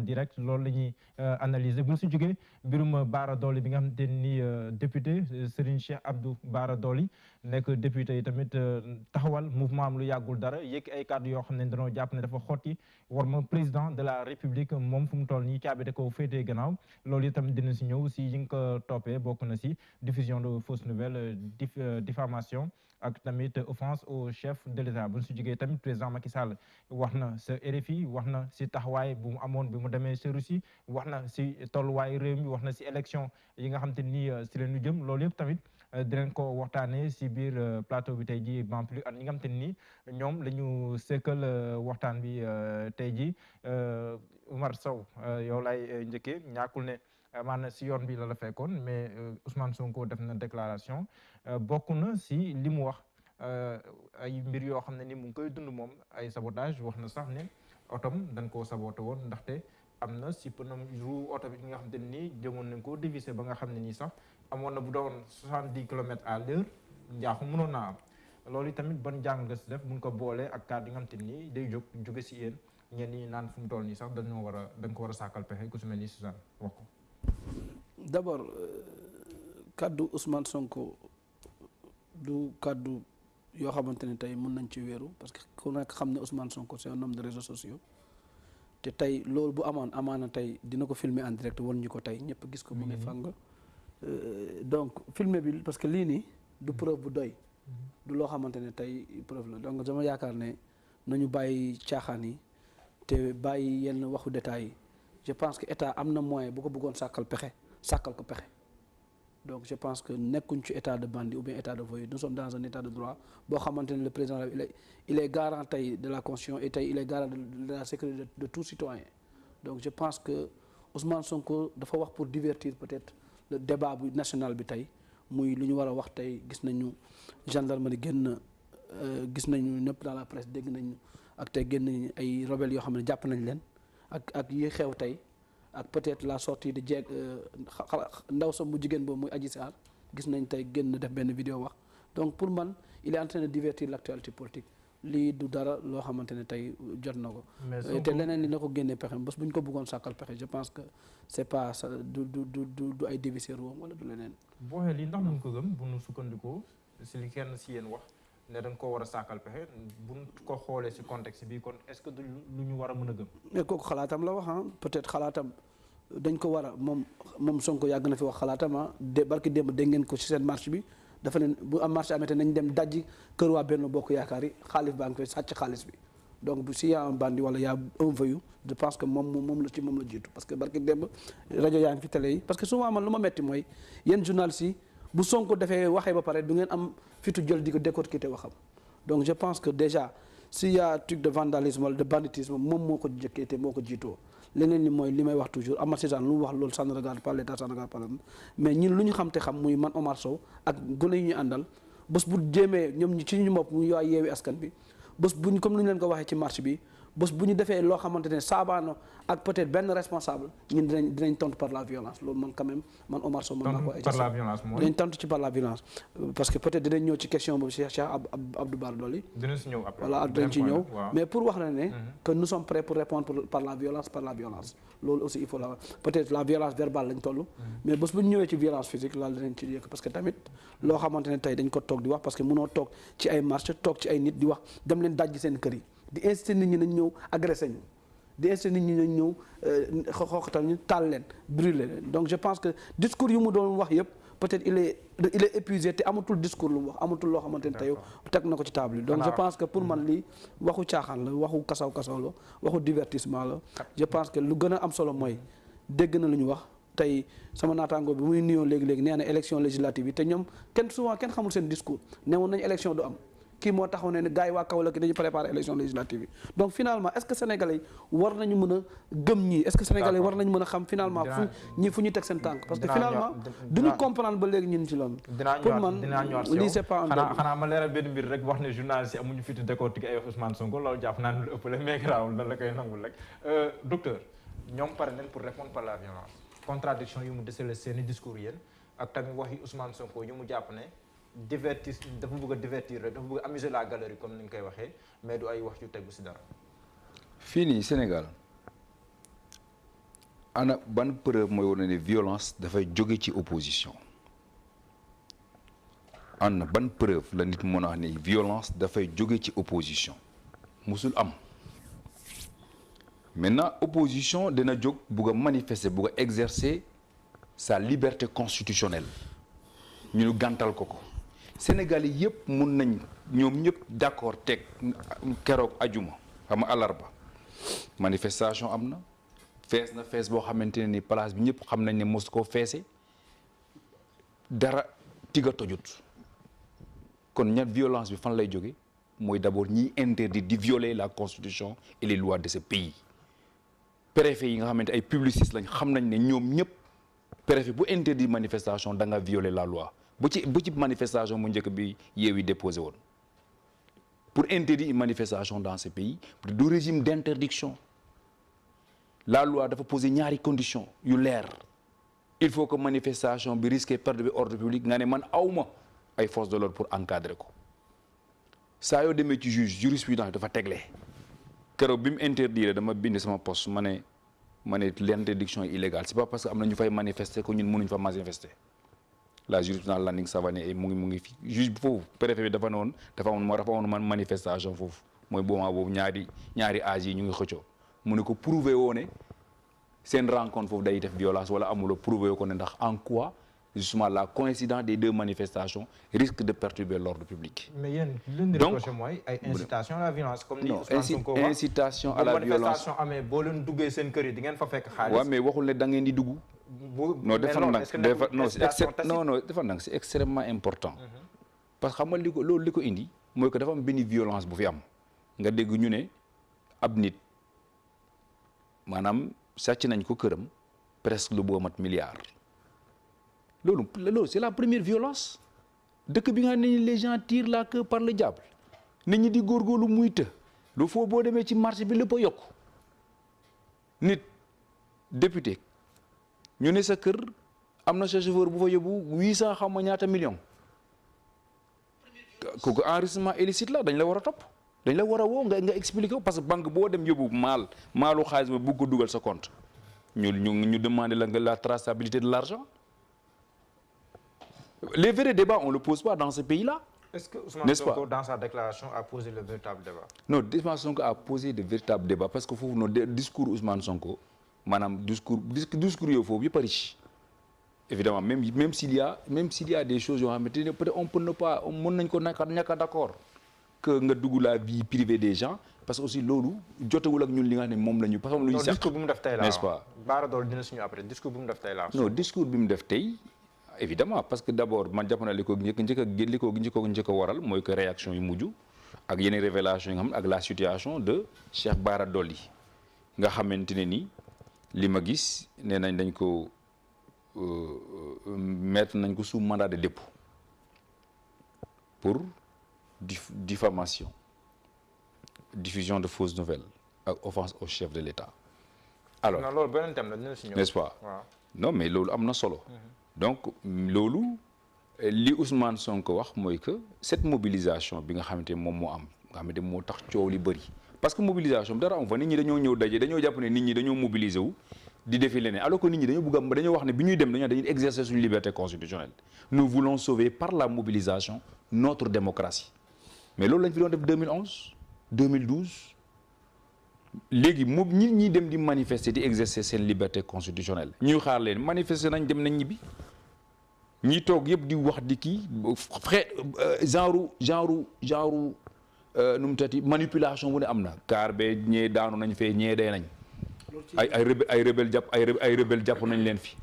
direct loolu la ñuy analyser bu ñu si jógee mbirum Bara Dolly bi nga xamante ni député Serigne Cheikh Abdou Bara Dolly nekk député yi tamit taxawal mouvement am lu yàggul dara yëkk ay kàddu yoo xam ne dañoo jàpp ne dafa xotti war ma président de la république moom fu mu toll nii caabi da ko féetee gannaaw loolu itam dina si ñëw si yi nga ko toppee bokk na si diffusion de fausses nouvelles diffamation ak tamit offense au chef de l'État bu ñu si jógee tamit président Macky Sall wax na sa RFI wax na si taxawaay bu mu amoon bi mu demee sa Russie wax na si tolluwaay réew mi wax na si élection yi nga xam te ni si leen ñu jëm loolu yëpp tamit dinañ ko waxtaanee si biir plateau bi tey ji ban plus ak ñi nga xam te ni ñoom la ñu sekkal waxtaan bi tey ji Oumar Sow yow lay njëkkee ñàkkul ne maanaam si yoon bi la fekkoon mais Ousmane Sonko def na déclaration bokk na si li mu wax ay mbir yoo xam ne ni mu ngi koy dund moom ay sabotage wax na sax ne otom dañ koo saboté woon ndaxte am na si pneu roue oto bi nga xam te nii jëmoon nañ koo divisé ba nga xam ne nii sax amoon na bu doon 70 kilomètres à l'heure njaaxu mënoon naa am loolu tamit ban jàng nga si def mun ko boolee ak kàddu yi nga xam te nii day jóge si yéen ñenn ñi naan fu mu toll nii sax dañ ko war a sàkkal pexe ku si mel ni Suzanne wax ko. D'abord kaddu Ousmane Sonko du kaddu yoo xamante ne tey mën nañ ci wéeru parce que ku nekk xam ne Ousmane Sonko c'est un homme de réseaux sociaux te tey loolu bu amaana tey dina ko filmer en direct wan ñu ko tey ñëpp gis ko mu ngi fàng donc filmer bi parce que lii nii du preuve bu doy du loo xamante ne tey preuve la donc dama yaakaar ne nañu bàyyi caaxaan yi te bàyyi yenn waxu détails yi je pense que état am na moyen bu ko bëggoon sàkkal ko pexe donc je pense que nekkuñ ci état de bandit ou bien état de voyou nous sommes dans un état de droit boo xamante ne le président il est garant tey de la constitution et tey il est garant de la sécurité de tout citoyen donc je pense que Ousmane Sonko dafa wax pour divertir peut-être le débat bu national bi tey muy lu ñu war a wax tey gis nañu gendarmerie génn gis nañu ñëpp dans la presse dégg nañu ak tey génn nañu ay rebelles yoo xam ne jàpp nañ leen ak yi xew tey ak peut-être la sortie de jeeg ndaw sa mu jigéen boobu muy Adji Sarr gis nañ tey génn def benn vidéo wax donc pour man il est en train de divertir l'actualité politique lii du dara loo xamante ne tey jot na ko. te leneen li na ko génnee pexe bés bu ñu ko bëggoon sàkkal pexe je pense que c'est pas ça du ay dévisser woom wala du leneen. boo xee lii ndax mën ko gëm bu nu sukkandikoo si li kenn si yéen wax ne da nga koo war a sàkkal pexe bu ñu ko xoolee si contexte bi kon est-ce que du lu ñu war a mën a gëm. mais kooku xalaatam la wax peut-être xalaatam dañ ko war a moom Sonko yàgg na fi wax xalaatam barki démb dégg ngeen ko ci seen marche bi. dafa ne bu am marché amee te nañ dem dajji kër waa Benno Bokk Yaakaar yi xaalis baa ngi fay sàcc xaalis bi donc bu si y a un bandit wala y a un voyou je pense que moom la jiitu parce que barki démb rajo yaa ngi fi télé yi parce que souvent man lu ma metti mooy yéen journalistes yi bu Sonko defee waxee ba pare du ngeen am fitu jël di ko décortiquer waxam donc je pense que déjà s'il y a truc de vandalisme wala de banditisme moom moo ko jëkkee te moo ko jiitoo leneen li mooy li may wax toujours Amath Suzanne lu mu wax loolu ça ne regarde pas l'État, ça ne regarde pas l'État mais ñun lu ñu xam te xam muy man Omar Sow ak gone yi ñu àndal bés bu jéemee ñoom ci ñu bopp muy waa Yewwi Askan bi bés buñ comme ni ñu leen ko waxee ci marche bi bés bu ñu defee loo xamante ne saabaano ak peut-être benn responsable ñun dinañ tontu par la violence loolu man quand même man Omar Sow. par la violence mooy dinañ tontu ci par la violence. parce que peut-être dinañ ñëw ci question boobu Cheikh Abdou Bara Dolly. dinañ si ñëw après voilà dinañ ci ñëw mais pour wax la ne. que nous sommes prêts pour répondre par la violence loolu aussi il faut la peut-être la violence verbale lañ toll. mais bés bu ñu ñëwee ci violence physique laal dinañ ci yëkk parce que tamit loo xamante ne tey dañ ko toog di wax parce que mënoo toog ci ay marche toog ci ay nit di wax dem leen dajji seen kër yi di inciter nit ñi nañ ñëw agressé ñu di inciter nit ñi nañ ñëw xooxatal ñu taal leen brûler leen donc je pense que discours yu mu doon wax yëpp peut-être il est épuisé te amatul discours lu mu wax amatul loo xamante ne tey teg na ko ci table yi donc je pense que pour man lii waxu caaxaan la waxu kasaw la waxu divertissement la je pense que lu gën a am solo mooy dégg na lu ñu wax tey sama naataango bi muy nuyoo léegi-léegi nee na élection législative yi te ñoom kenn xamul seen discours newoon nañu élection du am kii moo taxaw ne gars yi waa Kaolack dañu préparer élection législative yi donc finalement est-ce que sénégalais war nañu mën a gëm ñii est-ce que sénégalais war nañu mën a xam finalement fu ñu teg seen tànk parce que finalement duñu comprendre ba léegi ñun ci loolu pour man lii c'est pas xanaa ma leeral benn mbir rek wax ne journaliste yi amuñu fitu décortiquer ay Ousmane Sonko loolu jàpp naa ne lu ëpp la mais garaawul lan la koy nangul rek docteur ñoom pare nañ pour répondre par la violence contradiction yu mu décelé seeni discours yéen ak tamit waxi Ousmane Sonko yu mu jàpp ne dafa bëgg a divertir rek dafa bëgg a amuser la galerie comme ni nga koy waxee mais du ay wax yu tegu ci dara. fii nii Sénégal ana ban preuve mooy wane ne violence dafay jóge ci opposition ana ban preuve la nit mën a wax ne violence dafay jóge ci opposition musul am. Maintenant opposition dina jóg bugg a manifester bugg a exercer sa liberté constitutionnelle ñu gàntal ko Sénégal yi yëpp mun nañ ñoom ñëpp d'accord teg keroog ajuma xam nga alarba manifestation am na fees boo xamante ne ni place bi ñëpp xam nañ ne mos koo feese dara tiga tojut kon ña violence bi fan lay jóge mooy d'abord ñiy interdit di violer la constitution et les lois de ce pays préfet yi nga xamante ay publicistes lañ xam nañ ne ñoom ñëpp préfet bu interdit manifestation da nga violer la loi bu ci manifestation mu njëkk bi Yewwi déposé woon pour interdire une manifestation dans ce pays du régime d'interdiction la loi dafa poser ñaari conditions yu leer il faut que manifestation bi risquer perdre bi ordre public nga ne man awma ay forces de l'ordre pour encadrer ko saa yoo demee ci jurisprudence dafa tegle keroog bi mu interdire dama bind sama poste ma ne l'interdiction est illégale c'est pas parce que am na ñu fay manifester que ñun mënuñ fa manifester la jurisprudence Landing Savané mu ngi fi juge bi foofu préfet bi dafa amoon man manifestation foofu mooy boobu ñaari âge yi ñu ngi xëccoo mu ne ko prouver woo ne seen rencontre foofu day def violence wala amuloo prouver woo ko ne ndax en quoi justement la coïncidence des deux manifestations risque de perturber l'ordre public. mais yéen li ñu reproché mooy ay incitation à la violence. comme ni Ousmane Sonko wax incitation à la violence manifestation amee boo leen duggee seen kër yi di ngeen fa fekk xaalis. waaw mais waxul ne da ngeen di dugg. non dafa nang c'est extrêmement important. parce que xam nga li ko indi mooy que dafa am benn violence bu fi am nga dégg ñu ne ab nit maanaam sàcc nañ ko këram presque lu boo mat milliard. loolu c'est la première violence dëkk bi nga ne les gens tirent la queue par le diable nit ñi di góorgóorlu muy të lu foo boo demee ci marché bi lépp a yokk nit député ñu ne sa kër am na sa chauffeur bu fa yóbbu 800 xam ma ñaata millions kooku enrichissement illicite la dañ la war a topp dañ la war a woo nga expliquer parce que banque boo dem yóbbu maalu xaalis ba bugg ko dugal sa compte ñu demander la traçabilité de l'argent. Les vrais débats, on ne le pose pas dans ce pays-là. Est-ce que Ousmane Sonko, dans sa déclaration, a posé le véritable débat? Non, Ousmane Sonko a posé de véritables débats parce que nos discours Ousmane Sonko, madame, discours il faut bien riche. Évidemment, même s'il y a des choses, peut-être on peut ne pas, on n'est pas d'accord que nga dugg la vie privée des gens parce que aussi loolu jotewul ak ñun li nga xam ne moom la ñu parce que lu ñu sax discours bi mu def tey la n'est-ce pas Bara Dolly dina suñu après discours bi mu def tey la non discours bi mu def tey évidemment parce que d'abord man jàpp naa li ko njëkk a waral mooy que réaction yu mujj ak yeneen révélation yi nga xam ne ak la situation de Cheikh Bara Dolly nga xamante ne ni li ma gis nee nañ dañ ko mettre nañ ko sous mandat de dépôt pour diffamation diffusion de fausses nouvelles ak offense au chef de l'État alors non loolu beneen thème la dina si ñëw n'est-ce pas waaw non mais loolu am na solo donc loolu li Ousmane Sonko wax mooy que cette mobilisation bi nga xamante ne moom moo am nga xamante moo tax coow li bëri parce que mobilisation bi dara am fa nit ñi dañoo ñëw daje dañoo jàpp ne nit ñi dañoo mobiliser wu di defi leneen alors que nit ñi dañoo wax ne bi ñuy dem dañuy exercer suñu liberté constitutionnelle nous voulons sauver par la mobilisation notre démocratie mais loolu lañ fi doon def 2011 2012 léegi moom ñi dem di manifester di exercer seen liberté constitutionnelle ñuy xaar leen manifester nañ dem nañ ñibbi ñi toog yëpp di wax di kii genre nu mu tati manipulation bu ne am na car be ñee daanu nañ fee ñee dee nañ ay rebelle jàpp nañ leen fi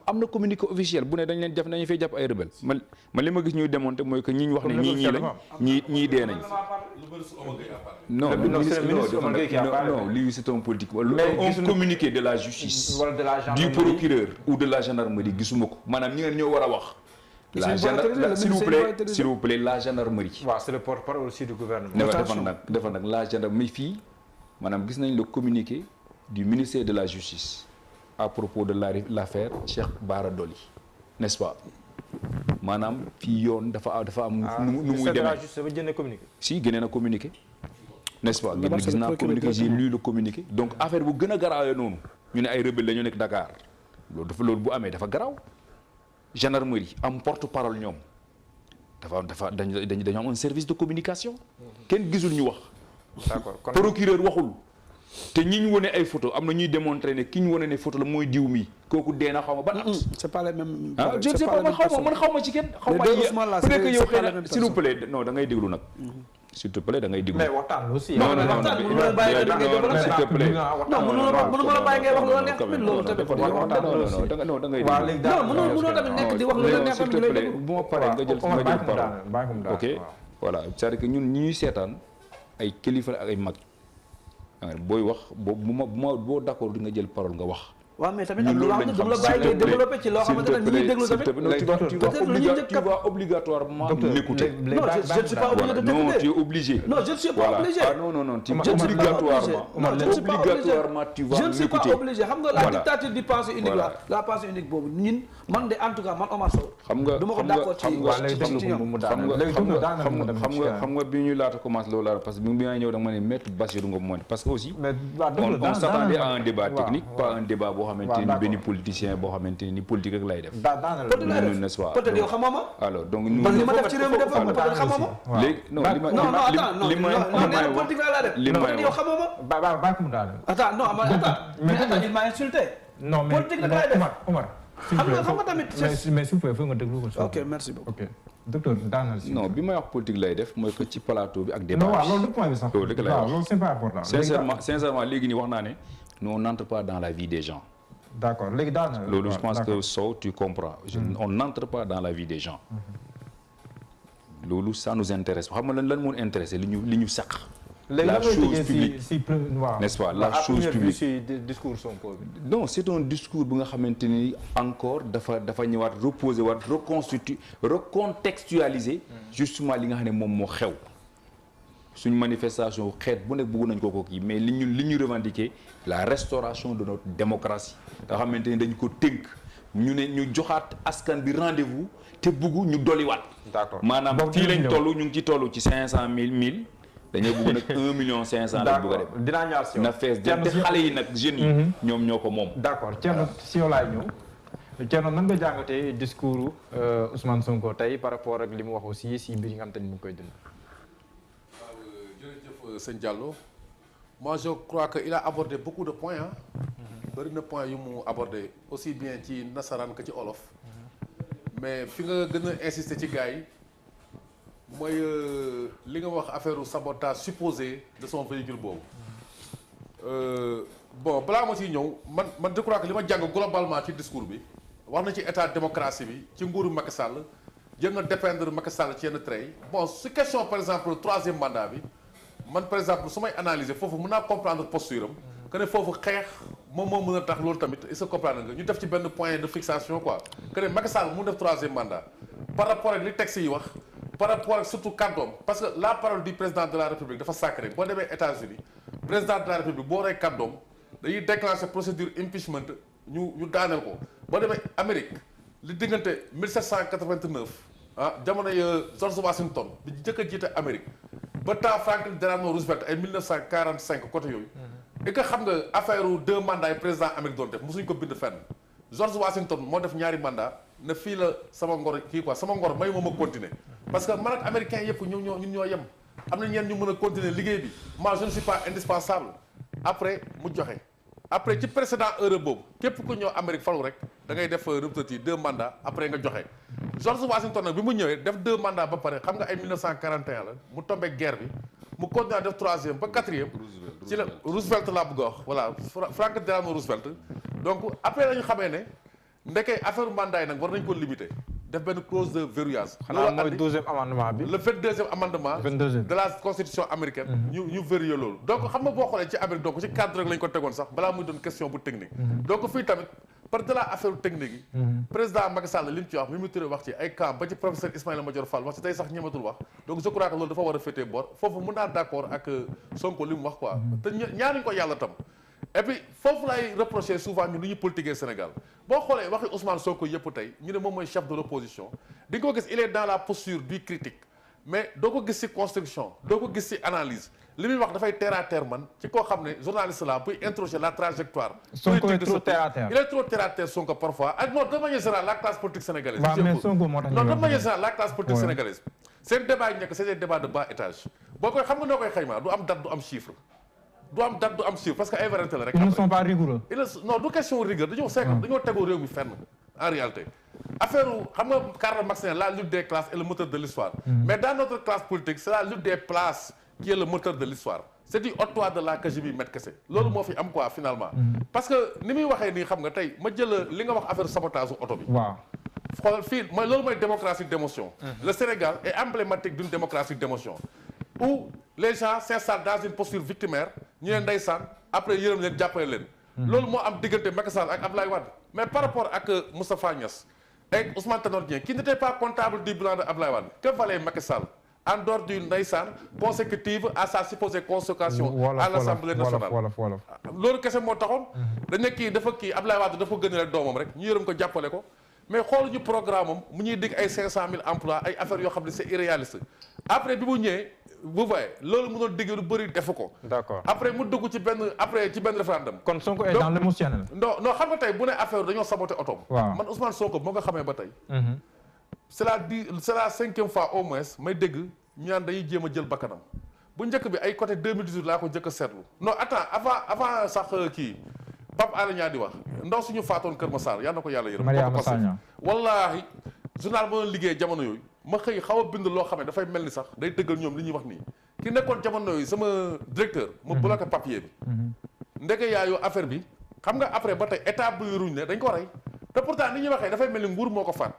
am na communiqué officiel bu ne dañ leen nañu fee jàpp ay rebelle man li ma gis ñuy démonter mooy que ñi wax ne ñii lañ ñii dee nañ non lui c'est un politique un communiqué de la justice du procureur ou de la gendarmerie gisuma ko maanaam ñi ngeen ñoo war a wax s'il vous plaît la gendarmerie waaw c'est le porte-parole aussi du gouvernement defal nag la gendarmerie fii maanaam gis nañ le communiqué du ministère de la justice à propos de l'affaire Cheikh Bara Dolly n'est-ce pas maanaam fii yoon dafa am nu muy demee si génne na communiqué n'est-ce pas gis naa communiqué j'ai lu le communiqué donc affaire bu gën a garaawee noonu ñu ne ay rebelle la ñu nekk Dakar loolu bu amee dafa garaaw gendarmerie am porte parole ñoom dañoo am un service de communication kenn gisul ñu wax. d'accord kon procureur waxul. te ñi ñu wone ay photo am na ñuy démontrer ne ki ñu wone ne photo la mooy diw mi kooku dee na xaw ma ban at. c'est pas les mêmes. je ne sais pas man xaw ma ci kenn. xaw ma peut-être que yow xëy na s'il vous plaît non da ngay déglu nag. s'il te plaît da ngay déglu. mais waxtaan aussi. non non non s'il te plaît. non mënuma la bàyyi ngay wax lu la neex tamit loolu tamit. non da ngay déglu. non mënoo tamit nekk di wax lu la neex tamit lay déglu. bu ma paree nga jël parole. ok voilà c'est-à-dire que ñun ñi ñuy seetaan ay kilifa ak ay mag. booy wax boo d'accord di nga jël parole nga wax. waaw mais tamit am na loo xam ne du la bàyyi ngay développé ci loo xamante ne ñuy déglu tamit. tu vas obligatoirement m'écouter. non je ne suis pas obligé de t'écouter. non tu es obligé. non je ne suis pas obligé. ah non non non tu obligatoirement tu vas m'écouter. je ne suis pas obligé xam nga la dictature du pensée unique la la pensée unique boobu ñun man de en tout cas man Omar Sow. xam nga du ma ko d'accord ci xam nga bi ñuy laata commencé loolu parce que bi nga ñëw da nga ma ne maître Bassirou Ngom moo ne parce que aussi on s'attendait à un débat technique pas un débat boo xamante ni benn politicien boo xamante ni politique rek lay def. n'est-ce pas peut-être yow xamoo ma. alors donc parce que li ma def ci réew mi def ko peut-être xamoo ma. léegi non li may yow xamoo ma. ba ko mu daal. attends non mais attends il m'a insulté. non mais politique rek lay def Omar xam nga tamit. mais s'il vous plaît faut nga déglu ko. ok merci beaucoup. ok docteur daanal si. non bi may wax politique lay def mooy que ci plateau bi ak débat non waaw loolu du point bi sax. loolu rek lay wax loolu c'est pas important. sincèrement léegi nii wax naa ne nous on n'entre pas dans la vie des gens. d'accord léegi daanal. loolu je pense que Sow tu comprends. on n'entre pas dans la vie des gens. loolu ça nous intéresse xam nga lan moo intéressé li ñu saq. la chose publique n'est-ce pas la chose publique si discours Sonko bi. non c'est un discours bu nga xamante ni encore dafa ñëwaat reposer waat recontextualiser justement li nga xam ne moom moo xew suñ manifestation xeet bu nekk bëgg nañ ko kii mais li ñu revendiquer la restauration de notre démocratie nga xamante ni dañ ko tënk ñu ne ñu joxaat askan bi rendez-vous te bëggu ñu dolliwaat. d'accord maanaam fii lañ toll ñu ngi ci toll ci 500 000 dañoo bëgg nag 1,5 million lañ bëgg a dem. dinaa ñaar si yow na fees te xale yi nag jeunes yi. ñoom ñoo ko moom. d'accord Thierno si yow laay ñëw Thierno nan nga jàngatee discours Ousmane Sonko tey par rapport ak li mu wax aussi si mbir yi nga xam te ni mu ngi koy dund. waaw jërëjëf sëñ Diallo moi je crois que il a abordé beaucoup de points ah. bëri na points yu mu abordé aussi bien ci nasaraan que ci olof. mais fi nga gën a insister ci gars yi. mooy li nga wax affaire sabotage supposé de son véhicule boobu bon balaa ma ciy ñëw man je crois que li ma jàng globalement ci discours bi wax na ci état démocratie bi ci nguuru Macky Sall jël na dépeindre Macky Sall ci yenn trait yi bon su question par exemple troisième mandat bi man par exemple su may analyser foofu mën naa comprendre posture am que ne foofu xeex moom moo mën a tax loolu tamit est-ce que comprendre nga ñu def ci benn point de fixation quoi que ne Macky Sall mu def troisième mandat par rapport ak li texte yi wax par rapport ak surtout kàddoom parce que la parole du président de la république dafa sacré boo demee États-Unis président de la république boo rey kàddoom dañuy déclencher procédure impeachment ñu daaneel ko boo demee Amérique li diggante 1789 jamonoy George Washington bi njëkk a jiite Amérique ba temps Franklin Delano Roosevelt ay 1945 côté yooyu et que xam nga affaire 2 mandats yi président Amérique doon def mosuñ ko bind fenn George Washington moo def ñaari mandat ne fii la sama ngor kii quoi sama ngor may ma continuer parce que man ak américains yëpp ñun ñoo yem am na ñeen ñu mën a continuer liggéey bi moi je ne suis pas indispensable après mu joxe après ci précédent heure boobu képp ku ñëw Amérique falu rek da ngay def répété 2 mandats après nga joxe George Washington nag bi mu ñëwee def 2 mandats ba pare xam nga ay 1941 la mu tombé guerre bi mu continuer def 3e ba 4e ci la Roosevelt laa bëgg a wax voilà Franklin Delano Roosevelt donc après la ñu xamee ne ndekee affaire mandat yi nag war nañ ko limiter def benn clause de verrouillage. xanaa mooy 12e amendement bi. le 22e amendement. 22e de la constitution américaine. ñu verrouiller loolu. donc xam nga boo xoolee ci Amérique donc ci cadre rek lañ ko tegoon sax balaa muy doon question bu technique. donc fii tamit par de la affaire technique yi. président Macky Sall li mu ci wax Mimi Touré wax ci ay camp ba ci professeur Ismaïla Madior Fall wax ci tey sax ñematul wax donc je crois que loolu dafa war a féetee bor foofu mën naa d'accord ak Sonko li mu wax quoi. te ñaanuñ ko yàlla tam. et puis foofu lay reprocher souvent ñu ñu politiquer Sénégal boo xoolee waxi Ousmane Sonko yëpp tey ñu ne moom mooy chef de l'opposition di nga ko gis il est dans la posture du critique mais doo ko gis ci construction doo ko gis ci analyse li muy wax dafay terre à terre man ci koo xam ne journaliste la buy interroger la trajectoire. Sonko est trop terre à terre. il est trop terre à terre Sonko parfois ak non de manière générale la classe politique sénégalaise. waaw mais Sonko moo tax non de manière générale la classe politique sénégalaise. seen débat yi nekk c'est des débats de bas étage boo koy xam nga noo koy xaymaa du am date du am chiffre. du am date du am chiffre parce que ay variété la rek. ils ne sont pas rigoureux. non du question rigueur dañoo seetlu dañoo tegoo réew mi fenn en réalité. affaire xam nga Karl Marx la lutte des classes est le moteur de l'histoire mais dans notre classe politique c'est la lutte des places qui est le moteur de l'histoire c'est du haut de la KGB met kese loolu moo fi am quoi finalement parce que ni muy waxee nii xam nga tey ma jël li nga wax affaire sabotage oto bi waaw xoolal fii mooy loolu mooy démocratie d'émotion le Sénégal est emblématique d'une démocratie d'émotion où les gens s'installent dans une posture victimaire ñu leen ndeysaan après yërëm leen jàppale leen loolu moo am diggante Macky Sall ak Abdoulaye Wade mais par rapport ak Moustapha Niasse et Ousmane Tanor Dieng qui n'était pas comptable du bilan de Abdoulaye Wade que valait Macky Sall en dehors d'une ndeysaan consécutive à sa supposée consécration à l'Assemblée nationale loolu kese moo taxoon dañ ne kii dafa kii Abdoulaye Wade dafa gën a doomam rek ñu yërëm ko jàppale ko mais xool ñu programme am mu ñuy dig ay 500 000 emplois ay affaires yoo xam ne c'est irréaliste après bi mu ñëwee vous voyez loolu mënoon digg lu bëri defu ko. d'accord après mu dugg ci benn référendum. kon Sonko est dans l'émotionnel. non xam nga tey bu ne affaire dañoo saboté oto. waaw man Ousmane Sonko moo nga xamee ba tey. c'est la 5e fois au moins may dégg ñu naan dañuy jéem a jël bakkanam bu njëkk bi ay côté 2018 laa ko njëkk a seetlu. non attends avant sax kii Pape Alé Niang di wax ndaw suñu faatoon Kër Massar yal na ko yàlla yërëm. Mariama Sagna wallaahi journal ba doon liggéey jamono yooyu. ma xëy xaw a bind loo xam ne dafay mel ni sax day dëggal ñoom li ñuy wax nii ki nekkoon jamono yi sama directeur mu bloqué papier bi ndeke yaayoo affaire bi xam nga après ba tey état bu ruñ ne dañ ko rey te pourtant ni ñuy waxee dafay mel ni nguur moo ko faat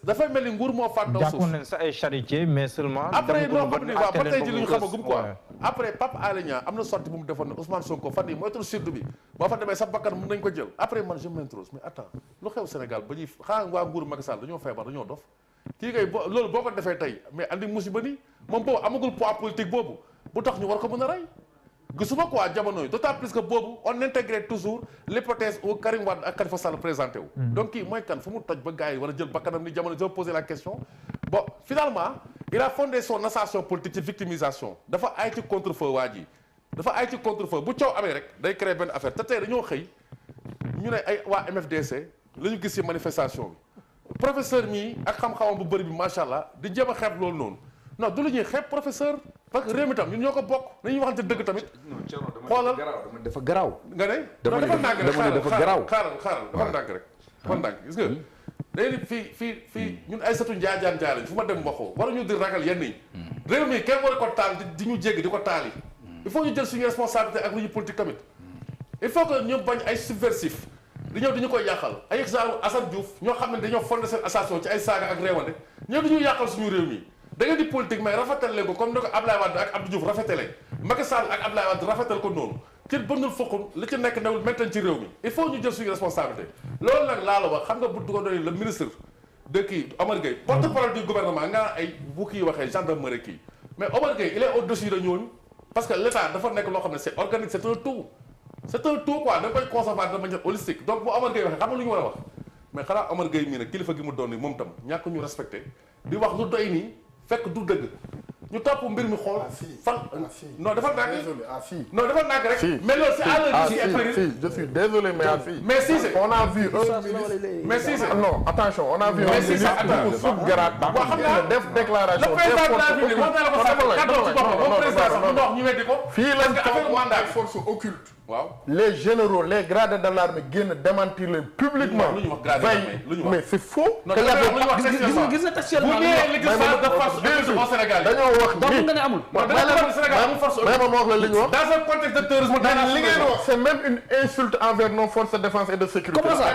dafay mel ni nguur moo faat ndaw suuf jàppoon nañ sa ay charité mais seulement après noo xam ni waaw ba tey ji li ñu xamagum quoi après Pape Alé Niang am na sortie bu mu defoon ne Ousmane Sonko fan yi moytul sud bi boo fa demee sa bakkan mën nañ ko jël après man je m'interroge mais attends lu xew Sénégal ba ñuy xanaa waa nguuru Macky Sall dañoo feebar dañoo dof kii kay loolu boo ko defee tey mais andi musiba ni moom boobu amagul poids politique boobu bu tax ñu war ko mën a rey gisuma quoi jamono yi d'autant plus que boobu on intégrait toujours l'hypothèse où Karim Wade ak Khalifa Sall présenté wu donc kii mooy kan fu mu toj ba gars yi war a jël bakkanam ni jamono je posé la question bon finalement il a fondé son ascension politique ci victimisation dafa ay ci contre-feu waa ji dafa ay ci contre-feu bu coow amee rek day créer benn affaire te tey dañoo xëy ñu ne ay waa MFDC la ñu gis ci manifestation bi professeur mii ak xam-xamam bu bëri bi macha allah di jéem a xeeb loolu noonu non du lu ñuy xeeb professeur parce que réew mi tam ñun ñoo ko bokk nañuy waxante dëgg tamit. xoolal dafa garaaw. nga ne. dama ne dafa garaaw xaaral dafa ndànk rek. dafa ndànk gis nga. léegi fii ñun ay satu njaajaan jaay lañ fu ma dem waxoo waruñu di ragal yenn yi. réew mi kenn war ko taal di ñu jéggi di ko taali. il faut ñu jël suñu responsabilité ak lu ñu politique tamit. il faut que ñu bañ ay subversif di ñëw di ñu koy yàqal ay genre Assane Diouf ñoo xam ne dañoo fondé seen association ci ay saaga ak réewande ñëw di ñu yàqal suñu réew mi da ngeen di politique mais rafetal leen ko comme ni ko Abdoulaye Wade ak Abdou Diouf rafetalee Macky Sall ak Abdoulaye Wade rafetal ko noonu ci bëndul fokkul li ci nekk newul maintenant ci réew mi il faut ñu jël suñu responsabilité loolu nag laa la wax xam nga bu ko doon le ministre de kii Omar Gueye porte-parole du gouvernement nga ay bu kii waxee gendarmerie kii mais Omar Gueye il est au-dessus de ñooñu parce que l'état dafa nekk loo xam ne c'est organique c'est un tout quoi da koy concevoir de manière holistique donc bu Omar Gueye waxee xam nga lu ñu war a wax mais xanaa Omar Gueye mii nag kilifa gi mu doon ni moom tam ñàkk ñu respecté di wax lu doy nii fekk du dëgg ñu topp mbir mi xool fan non dafa nàkk non dafa nàkk rek mais loolu c'est à l'heure je suis désolé mais mais si c'est on a vu un ministre mais si c'est non attention on a vu un ministre bu sub-grade def déclaration le président de la République wax naa la ko sax kàddu ci boppam moom président sax mu wax ñu weddi ko fii lañ affaire mandat ay forces occultes waaw les généraux les gradés de l'armée génn démentir leen publiquement lu ñu wax gradé mais c'est faux gis nga textuellement au Sénégal dañoo wax donc nga ne amul Sénégal amul force mais ma wax la li ñu wax dans un contexte de terrorisme li ngeen wax c'est même une insulte envers nos forces de défense et de sécurité. Comment ça?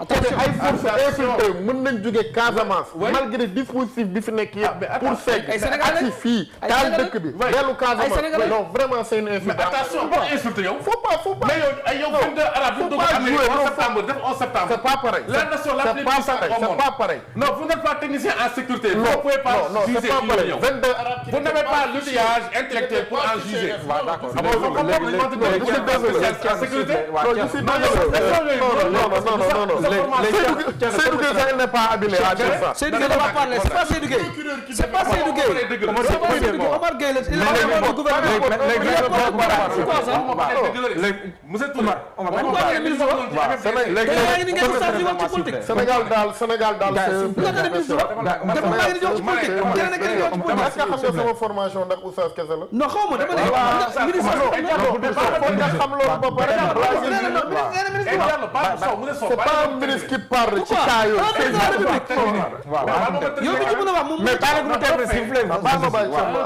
attention ay forces infiltrées mën nañ jóge Casamance malgré dispositif bi fi nekk yëpp pour segg ak fii taal dëkk bi dellu Casamance non vraiment c'est une insulte. mais attention boo insulté yow mais yow 22 arabes yu dugg Amérique 11 septembre def 11 septembre. c'est pas pareil. La nation la plus puissante au monde. C'est pas pareil. Non, vous n'êtes pas technicien en sécurité. Vous ne pouvez pas juger c'est pas pareil. 22 arabes vous n'avez pas l'outillage intellectuel pour en juger. d'accord en sécurité. Seydou Gueye sax n'est pas habilité à dire ça. Seydou Gueye dafa parler, c'est pas Seydou Gueye. C'est pas Seydou Gueye. Omar Gueye la, il est membre du gouvernement. Monsieur Toumar, Sénégal daal est-ce que xam nga sama formation ndax oustaz kese la. non xaw ma dama ne c'est pas un ministre qui parle ci cas yooyu.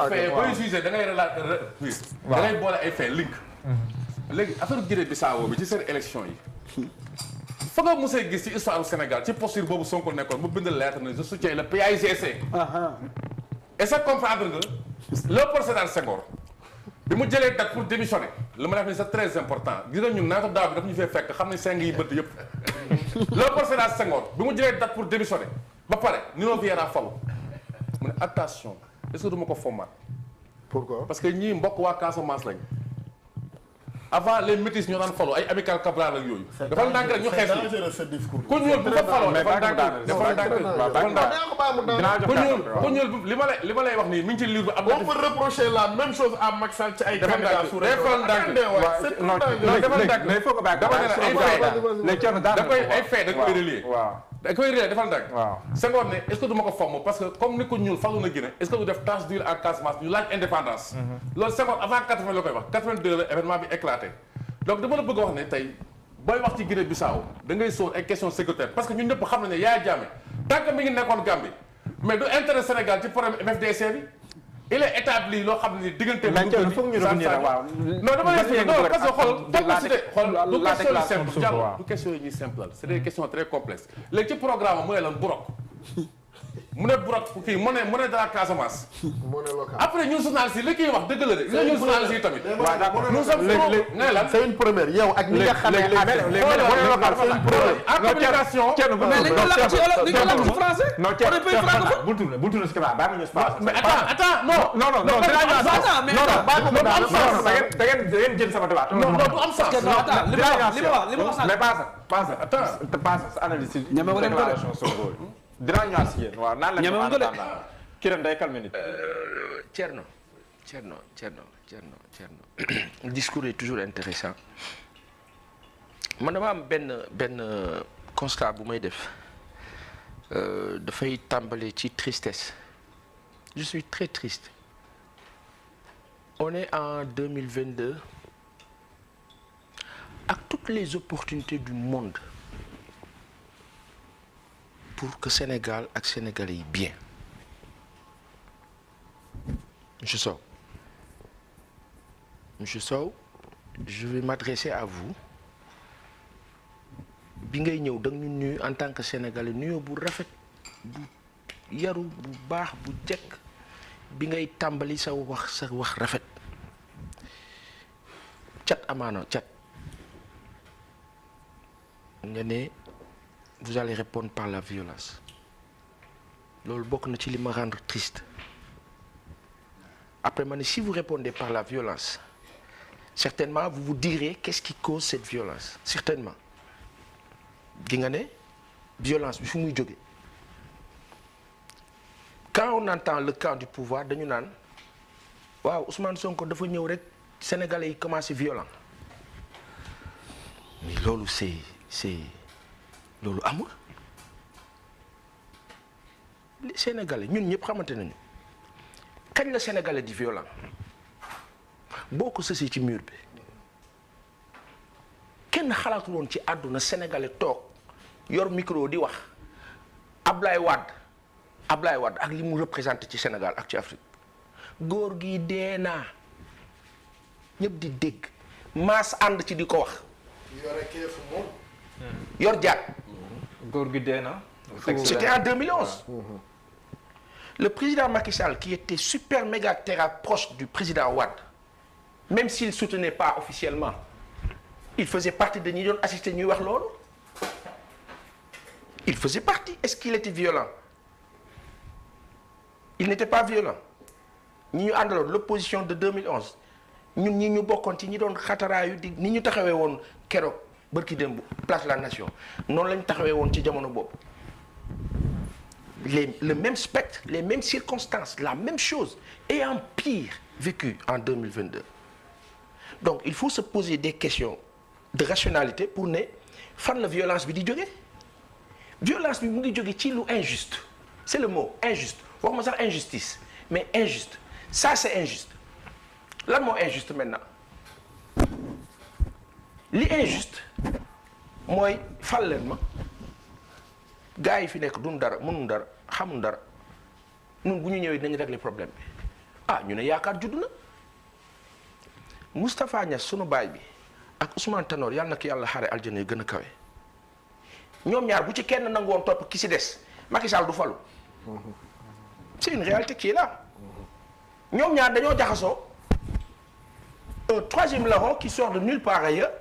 mais booy jugé da ngay boole ay fait link. léegi affaire Guinée Bissau bi ci seen élection yi fa nga mos a gis ci histoire Sénégal ci posture boobu Sonko nekkoon mu bind lettre ne je soutiens le PAIGC. et ça comprendre nga Léopold Sédar Senghor bi mu jëlee date pour démissionner li ma def ni c'est très important gis nga ñun naata daaw bi daf ñu fee fekk xam ne seng yi bëtt yëpp Léopold Sédar Senghor bi mu jëlee date pour démissionner ba pare Nino Viera falu mu ne attention est-ce que du ma ko format. Pourquoi? Parce que ñii mbokk waa Casamance lañ avant les métis ñoo daan falu ay Amical Cabral ak yooyu. dafa ndànk rek ñu xees yi ku ñuul bu fa faloo dafa ndànk ku ñuul li ma lay wax nii mi ngi ci livre am. on peut reprocher la même chose à Macky Sall ci ay candidats sous defal ndànk da koy ay fait da koy relier. da koy relier defal ndànk. Senghor ne est-ce que du ma ko fomm parce que comme ni ko ñuul falu na Guinée est-ce que du def tache d'huile en Casamance ñu laaj indépendance. loolu Senghor avant 80 la koy wax 82 la événement bi éclaté donc dama la bëgg a wax ne tey booy wax ci Guinée Bissau da ngay sóor ay questions sécuritaires parce que ñun ñëpp xam nañ ne Yaya Jammeh tant que mi ngi nekkoon Gambie mais du intérêt Sénégal ci problème MFDC bi il est établi loo xam ne diggante. mais foog ñu revenir waaw. non dama lay non parce que xool du question yu simple jàll du question yi ñuy simple c'est des questions très complexes léegi ci programme mu ne lan burok mu ne burok kii mu ne de la Casamance. après ñun journalistes yi li kiy wax dëgg la de ñun journalistes yi tamit. waaw d'accord nous sommes ne lan c'est une première yow ak ñi nga xamee en communication. mais li nga lakk ci olof li nga lakk ci français. non bul tourner ce baa ma ñu mais attends non da ngeen jël sama débat. non du am sens. li ma wax mais pas sa analyse. ñeme wu leen ko de. dinaa ñëwaat si yéen waaw naan la ñu ànd Kirène day calmer nit. Thierno le discours est toujours intéressant man dama am benn constat bu may def dafay tàmbale ci tristesse je suis très triste on est en 2022 ak toutes les opportunités du monde pour que Sénégal ak Sénégalais yi bien Monsieur Sow je vais m'adresser à vous bi ngay ñëw da nga ñu nuyu en tant que Sénégalais nuyoo bu rafet bu yaru bu baax bu jekk bi ngay tàmbali sa wax rafet cat amaana cat nga ne vous allez répondre par la violence loolu bokk na ci li ma rendre triste après ma ne si vous répondez par la violence certainement vous vous direz qu'est-ce qui cause cette violence certainement gi nga ne violence bi fu muy jóge quand on entend le camp du pouvoir dañu naan waaw Ousmane Sonko dafa ñëw rek Sénégalais yi commencé violent mais loolu c'est loolu amul les Sénégalais ñun ñëpp xamante nañu kañ la Sénégalais di violent boo ko sësee ci mur bi kenn xalaatul woon ci àdduna Sénégalais toog yor micro di wax Ablaye Wade ak li mu représenté ci Sénégal ak ci Afrique góor gi dee naa ñëpp di dégg maas ànd ci di ko wax. yore keesu moom. yor jaat. góor gi dee na. C'était en 2011. Le président Macky Sall qui était super méga terra proche du président Wade même s'il soutenait pas officiellement il faisait partie de ñi doon assister ñuy wax loolu il faisait partie est-ce qu'il était violent il n'était pas violent ñi ñu àndaloon l'opposition de 2011 ñun ñi ñu bokkoon ci ñi doon xataraayu di ni ñu taxawee woon keroog bërki démb place de la nation noonu lañu taxawee woon ci jamono boobu le même spectre les mêmes circonstances la même chose et en pire vécu en 2022 donc il faut se poser des questions de rationalité pour ne fan la violence bi di jógee violence bi mu ngi jóge ci lu injuste c'est le mot injuste waxuma sax injustice mais injuste ça c'est injuste lan moo injuste maintenant li injuste mooy fal leen ma gars yi fi nekk duñ dara mënuñ dara xamuñ dara ñun bu ñu ñëwee dinañ régler problème bi ah ñu ne yaakaar judd na Moustapha Niasse sunu baay bi ak Ousmane Tanor yàlla na ko yàlla xare aljana yu gën a kawe ñoom ñaar bu ci kenn nangu woon topp ki si des Macky Sall du falu c'est une réalité qui est là ñoom ñaar dañoo jaxasoo un troisième larron qui sort de nulle part ailleurs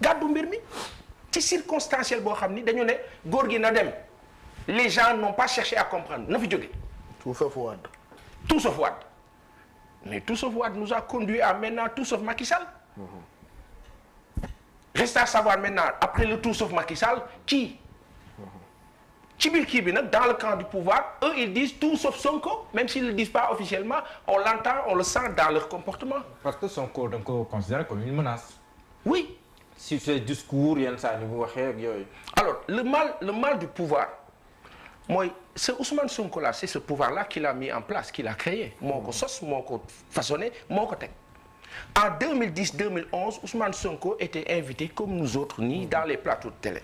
gàddu mbir mi ci circonstanciel boo xam ni dañu ne góor gi na dem les gens n'ont pas cherché à comprendre na fi jóge tout sauf Wade. tout sauf Wade mais tout sauf Wade nous a conduit à maintenant tout sauf Macky Sall. Reste à savoir maintenant après le tout sauf Macky Sall qui ci biir kii bi nag dans le camp du pouvoir eux ils disent tout sauf Sonko même s'ils le disent pas officiellement on l'entend on le sent dans leur comportement. parce que Sonko da nga ko considéré comme une menace. oui. si ses discours yenn saa ni bu waxee ak yooyu. alors le mal du pouvoir mooy ce Ousmane Sonko là c'est ce pouvoir là qu'il a mis en place qu'il a créé moo ko sos moo ko façonné moo ko teg en 2010-2011 Ousmane Sonko était invité comme nous autres nii dans les plateaux de télé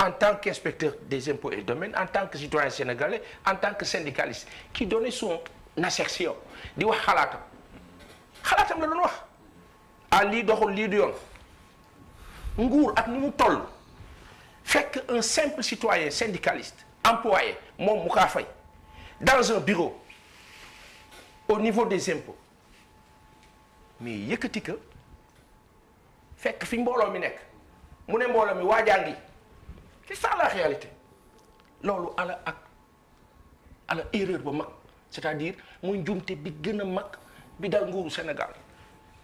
en tant qu'inspecteur des impôts et domaines en tant que citoyen sénégalais en tant que syndicaliste qui donnait son assertion di wax xalaatam la doon wax ah lii doxul lii du yoon nguur ak ni mu toll fekk un simple citoyen syndicaliste employé moom mu kaa fay dans un bureau au niveau des impôts mais yëkkati ko fekk fi mbooloo mi nekk mu ne mbooloo mi waajaa ngi c'est ça la réalité loolu ala erreur ba mag c'est-à-dire muy njuumte bi gën a mag bi dal nguuru Sénégal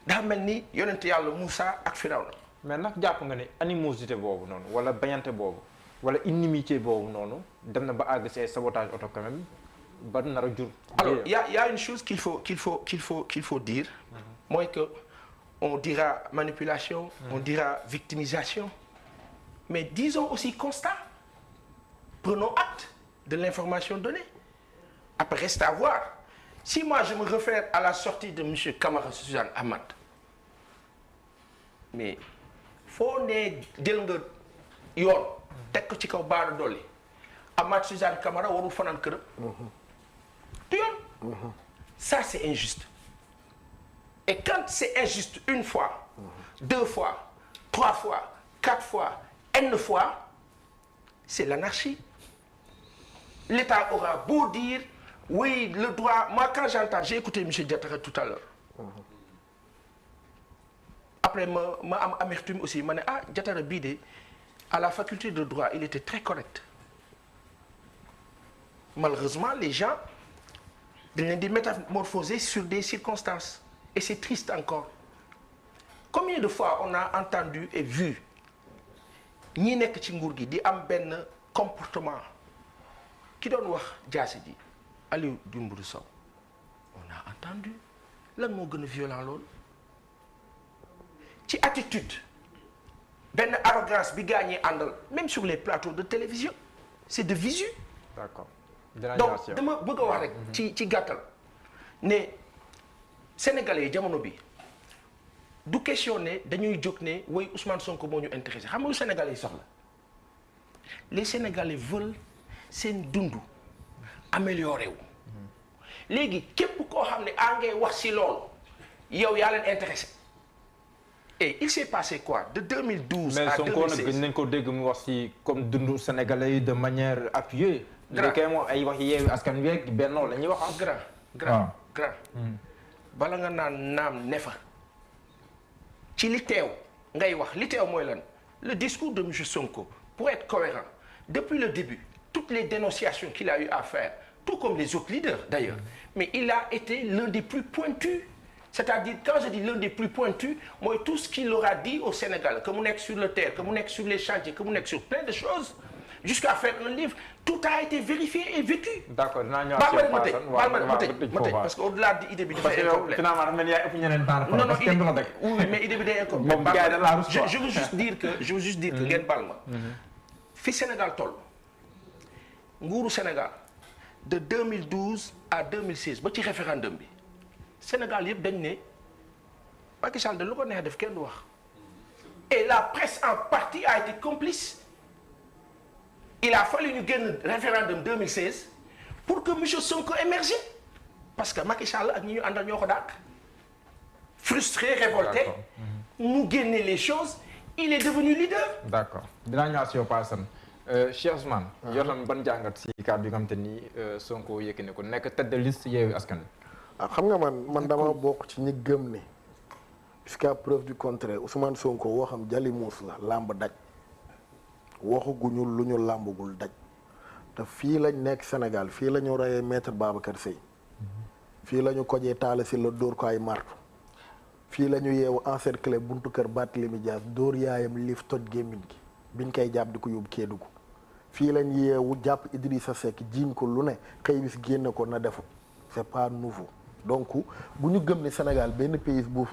daa mel ni yonent yàlla Moussa ak Firawna mais nag jàpp nga ne animosité boobu noonu wala bañante boobu wala inimitié boobu noonu dem na ba àgg see sabotage auto quand même ba nar a jur. alors y a une chose qu'il faut dire mooy que on dira manipulation on dira victimisation mais disons aussi constat prenons acte de l'information donnée après reste à voir si moi je me réfère à la sortie de monsieur Camara Suzanne Ahmad mais foo ne jël nga yoon teg ko ci kaw baara dolli Ahmad Suzanne Camara warul fanaan këram du yoon ça c'est injuste et quand c'est injuste une fois deux fois trois fois quatre fois n fois c'est l'anarchie l'État aura beau dire oui le droit moi quand j'entends j'ai écouté monsieur Diatara tout à l'heure après ma am amertume aussi ma ne ah Diatara bii de à la faculté de droit il était très correct malheureusement les gens dañ leen di métamorphoser sur des circonstances et c'est triste encore combien de fois on a entendu et vu ñi nekk ci nguur gi di am benn comportement ki doon wax jaasi ji Aliou Dembourou Sow on a entendu lan moo gën a violent loolu ci attitude benn arrogance bi gaañee àndal même sur les plateaux de télévision c'est de visu. d'accord donc dama bëgg a wax rek ci gàttal ne sénégalais yi jamono bi du question ne dañuy jóg ne woy Ousmane Sonko moo ñu intéressé xam nga lu sénégalais yi soxla les sénégalais veulent seen dundu amélioré wu léegi képp koo xam ne ngay wax ci loolu yow yaa leen intéressé et il s'est passé quoi de 2012 à 2016 mais Sonko nag gën nañ ko dégg mu wax ci comme dundu sénégalais yi de manière appuyée. grand moom ay wax yeewi askan wi ak bennoo la ñuy wax. grand bala nga naan naam ne fa ci li teew ngay wax li teew mooy lan le discours de monsieur Sonko pour être cohérent depuis le début toutes les dénonciations qu'il a eu à faire tout comme les autres leaders d'ailleurs mais il a été l'un des plus pointus c'est-à-dire quand je dis l'un des plus pointus mooy tout ce qu'il aura dit au Sénégal que mu nekk sur le terre que mu nekk sur les chantiers que mu nekk sur plein de choses jusqu'à faire un livre tout a été vérifié et vécu. d'accord dinaa ñëwaat ma tëj parce que au-delà de idée bi dafay incomplet. finalement dafa mel ni yaay ëpp ñeneen baal non oui mais idée bi day incomplet. je veux juste dire que ngeen baal ma. fi Sénégal toll nguuru Sénégal de 2012 à 2016 ba ci référendum bi Sénégal yëpp dañ ne Macky Sall de lu ko neex def kenn du wax et la presse en partie a été complice. Il a fallu ñu génn référendum 2016 pour que monsieur Sonko émerge parce que Macky Sall ak ñi ñu àndal ñoo ko dàq frustré révolté mu génne les choses il est devenu leader. d'accord dinaa ñëwaat si yow Pa Assane Cheikh Ousmane. yor nañu ban jàngat si kàddu yi nga xamante ni Sonko yëkkati ko nekk tête de liste Yewwi Askan Wi. xam nga man dama bokk ci ñi gëm ne jusqu'à preuve du contraire Ousmane Sonko woo xam jali muus la làmb daj. waxuguñu lu ñu làmbagul daj te fii lañ nekk Sénégal fii la ñu reyee maître Babacar Seye fii la ñu kojee taala si la dóor ko ay martu fii la ñu yeewu encercler buntu kër Barthélémy Dias dóor yaayam liif toj gémmiñ gi biñ koy jàpp di ko yóbbu Kédougou fii lañ yeewu jàpp Idrissa Seck jiiñ ko lu ne xëy bis génne ko na defu c'est pas nouveau donc bu ñu gëm ni Sénégal benn pays bu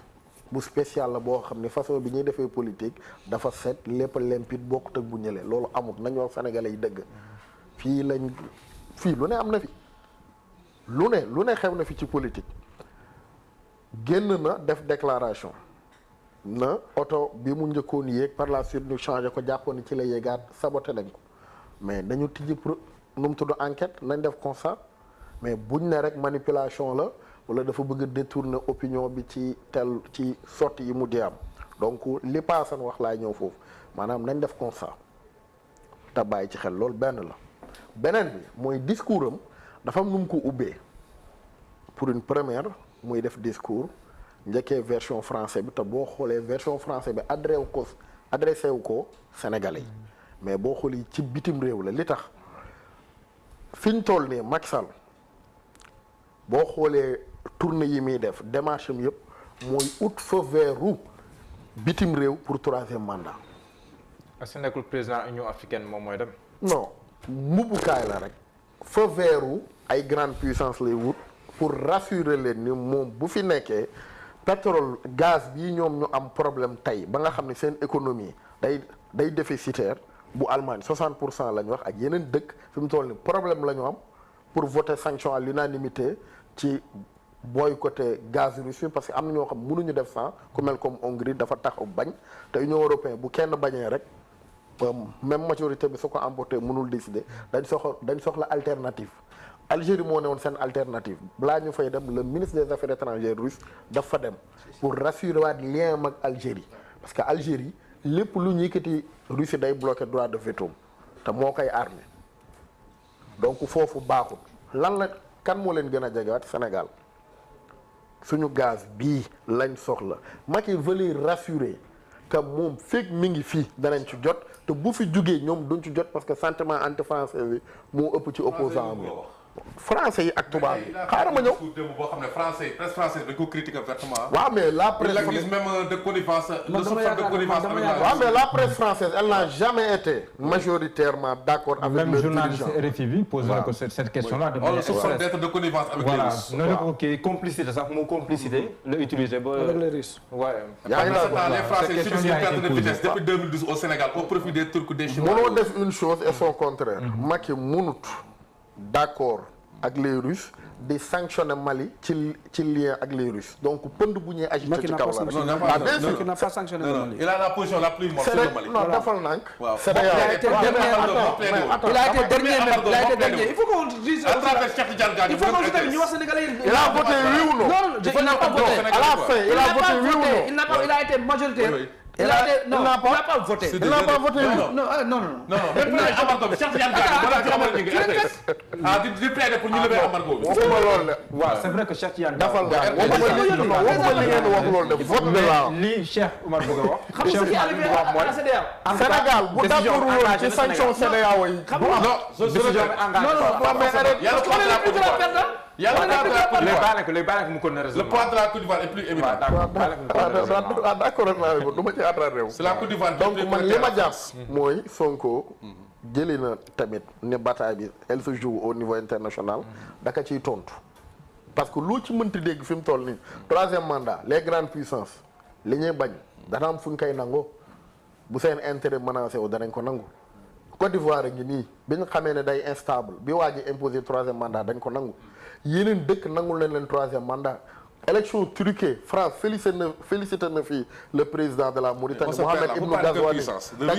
spécial la boo xam ne façon bi ñuy defee politique dafa set lépp limpide bokkut ak bu ñëlee loolu amut nañu wax sénégalais yi dëgg fii lu ne am na fi lu ne xew na fi ci politique génn na def déclaration na oto bi mu njëkkoon yéeg par la suite ñu changé ko jàppoon ci la yéegaat saboté nañ ko mais dañu tijji nu mu tudd enquête nañ def constat mais buñ ne rek manipulation la wala dafa bëgg a détourner opinion bi ci sotti yi mu di am donc li paasan wax laay ñëw foofu maanaam nañ def constat te bàyyi ci xel loolu benn la beneen bi mooy discours am dafa am nu mu ko ubbee pour une première muy def discours njëkkee version français bi te boo xoolee version français bi adressé wu ko Sénégalais yi mais boo xoolee ci bitim réew la li tax fi ñu toll nii Macky Sall boo xoolee tournée yi muy def démarche am yëpp mooy ut feu vert bitim réew pour troisième mandat. est-ce que nekkul président Union africaine moom mooy dem. non mbubukaay la rek feu vert ay grande puissance lay wut pour rassurer leen ni moom bu fi nekkee pétrole gaz bii ñoom ñu am problème tey ba nga xam ne seen économie day déficitaire bu Allemagne 60% la ñu wax ak yeneen dëkk fi mu toll ni problème la ñu am pour voter sanction à l'unanimité ci boycotter gaz russe parce que am na ñoo xam mënuñu def ça ku mel comme Hongrie dafa taxaw bañ te Union européenne bu kenn bañee rek même majorité bi su ko emporté mënul décider dañ soxla alternative Algérie moo ne woon seen alternative balaa ñu fay dem le ministre des affaires étrangères russe dafa dem pour rassurer waat lien mag Algérie parce que Algérie lépp lu ñu yëkkati Russie day bloquer droit de veto te moo koy armé donc foofu baaxul lan la kan moo leen gën a jegewaat Sénégal suñu gaz bii lañ soxla Macky veut rassurer que moom fekk mi ngi fii danañ ci jot te bu fi jugee ñoom duñ ci jot parce que sentiment anti-français bi moo ëpp ci opposant am français yi ak tubaab yi xaaral ma ñëw boo xam ne français presse française dañ ko critiquer vertement. waaw mais la presse la gis même de connivence waaw mais la presse française elle n'a jamais été majoritairement d'accord avec même le journaliste dirigeant. RFI bi posé na ko cette question là. on le soupçonne d'être de connivence avec les Russes. voilà ok complicité sax moo complicité la utiliser ba. avec les Russes. waaye. yaa ngi la les Français cette subissent question une perte de a été vitesse posée. depuis 2012 au Sénégal au profit des Turcs des Chinois. mënoo def une chose et son contraire. Macky mënut d'accord ak les Russes di sanctionner Mali ci lien ak les Russes donc pënd bu ñuy agité Macky ci n'a kaw pas la sanctionné rek. Mali. Ah, bien sûr. Macky n'a pas sanctionné Non, Mali. il a la position la plus morale c'est sur rek le Mali. non defal nànk. Waaw. c'est Il a été dernier même. Il a été dernier. Il faut qu'on dise. À travers Cheikh Tidiane Gadio. Il faut qu'on dise ñu wax Sénégalais yi. Il a voté oui ou non? Non, il n'a pas voté. À la fin il a voté oui ou non? Il a été majoritaire. il n'a pas voté. Il n'a pas voté. Non. Même embargo bi Cheikh Tidiane Gadio wala ci Omar ñu ngi RTS di plaider pour ñu lever embargo bi. waxuma loolu de. waaw c'est vrai que Cheikh Tidiane dafal naa waxuma li ngeen wax loolu de vote de la lii Cheikh Oumar bëgg a wax. xam nga ce qui est arrivé à la CEDEAO. Sénégal bu d'accord woon ci sanction CEDEAO yi. léegi bàyyi mu ko ne le poids de la Côte d'Ivoire est plus évident. d'accord ak naa du ma ci attardé wu. c'est la Côte d'Ivoire donc man li ma jàpp mooy Sonko jëli na tamit ne bataille bi elle se joue au niveau international daka ciy tontu parce que loo ci mënti dégg fi mu toll nii troisième mandat les grandes puissances li ñuy bañ dana am fu ñu koy nangoo bu seen intérêt menacé wu danañ ko nangu Côte d'Ivoire ngi nii bi ñu xamee ne day instable bi waa ji imposé troisième mandat dañ ko nangu yeneen dëkk nangul leen leen troisième mandat élection truquée France félicité na fii le président de la Mauritanie Mohamed Ibn Ghazouani te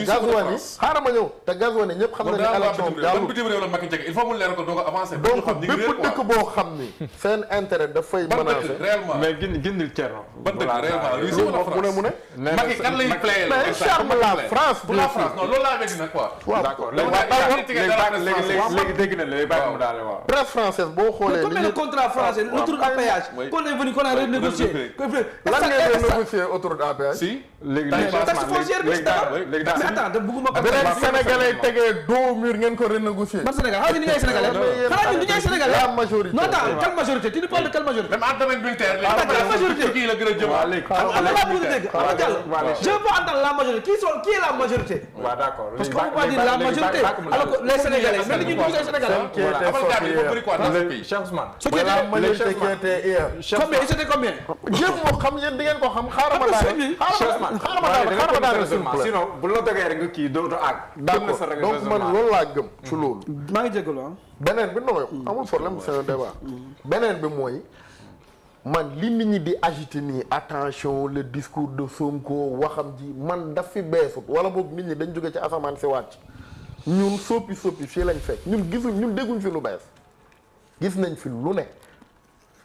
Ghazouani xaaral ma ñëw te Ghazouani ñëpp xam na ne élection jàllul bitim réew la Macky Njëkk il faut mu leer ko doo ko avancer donc bépp dëkk boo xam ni seen intérêt dafay menacé réellement mais gindil Thierno. ban dëkk réellement Russie wala France mu ne Macky kan lay player mais charme la France pour la France non loolu laa weddi nag quoi d'accord léegi dégg na léegi bàyyi mu daal waaw. presse française boo xoolee combien de contrats français autoroute à péage qu'on est venu qu'on a renégocié lan ngeen renégocier autoroute à péage si léegi attends bëgguma ko beneen sénégalais tegee doo mur ngeen ko renégocier man Sénégal xanaa ni ngay sénégalais xanaa ni ngay sénégalais la majorité non attends quelle majorité tu nous parles de quelle majorité même en domaine militaire la majorité kii la gën a jëm je veux entendre la majorité qui est la majorité waaw d'accord parce qu'on peut pas dire la majorité alors que les sénégalais mais li ñu dugg sénégalais Cheikh Ousmane la majorité qui était hier combien c'était combien jéem moo xam yéen di ngeen ko xam xaaral ma daal sinon bu la dogee rek nga kii doo àgg. d'accord donc man loolu laa gëm ci loolu maa ngi jégalu beneen bi non amul problème c'est un débat beneen bi mooy man li nit ñi di agiter nii attention le discours de Sonko waxam ji man daf fi beesut wala boog nit ñi dañ jóge ci asamaan si wàcc ñun soppi fii lañ fekk ñun dégguñ fi lu bees gis nañ fi lu ne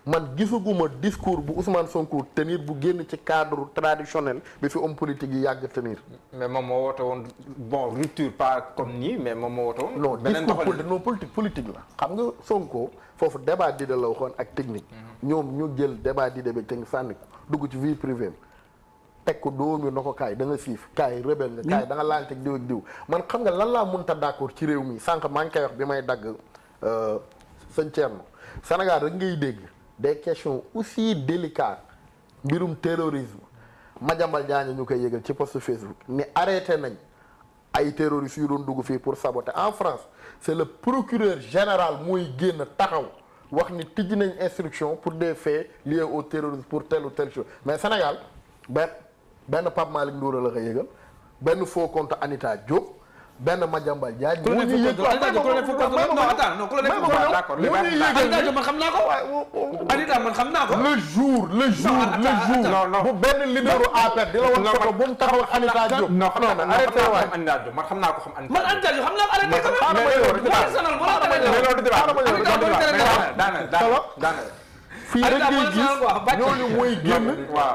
man gisuguma discours bu Ousmane Sonko tenir bu génn ci cadre traditionnel bi fi homme politique yi yàgg tenir. mais moom moo woote woon bon rupture pas comme nii mais moom moo woote woon. non discours politique la xam nga Sonko foofu débat d'idées la waxoon ak technique. ñoom ñu jël débat d'idées bi te sànni ko dugg ci vie privée teg ko doomi na ko kaay da nga siif kaay rebelle nga kaay da nga laante ak diw ak diw man xam nga lan laa mënta d'accord ci réew mi sànq maa ngi koy wax bi may dagg sëñ Thierno Sénégal rek ngay dégg. des questions aussi délicates mbirum terrorisme Madiambal Diagne ñu koy yëgal ci post Facebook ni arrêté nañ ay terroristes yu doon dugg fii pour saboter en France c'est le procureur général mooy génn taxaw wax ni tijji nañ instruction pour des faits liés au terrorisme pour telle ou telle chose mais Sénégal benn Pape Malick Ndour la ko yëgal benn faux compte Anita Diop benn Madiambal Diagne moo ñu yëg man xam naa ko Anita man xam naa ko le jour bu benn leaderu APR di la wax photo bu mu taxaw Anita Diop non arrêté waay man xam naa ko xam Anita man Anita Diop xam naa ko arrêté fii rek ngay gis ñooñu mooy génn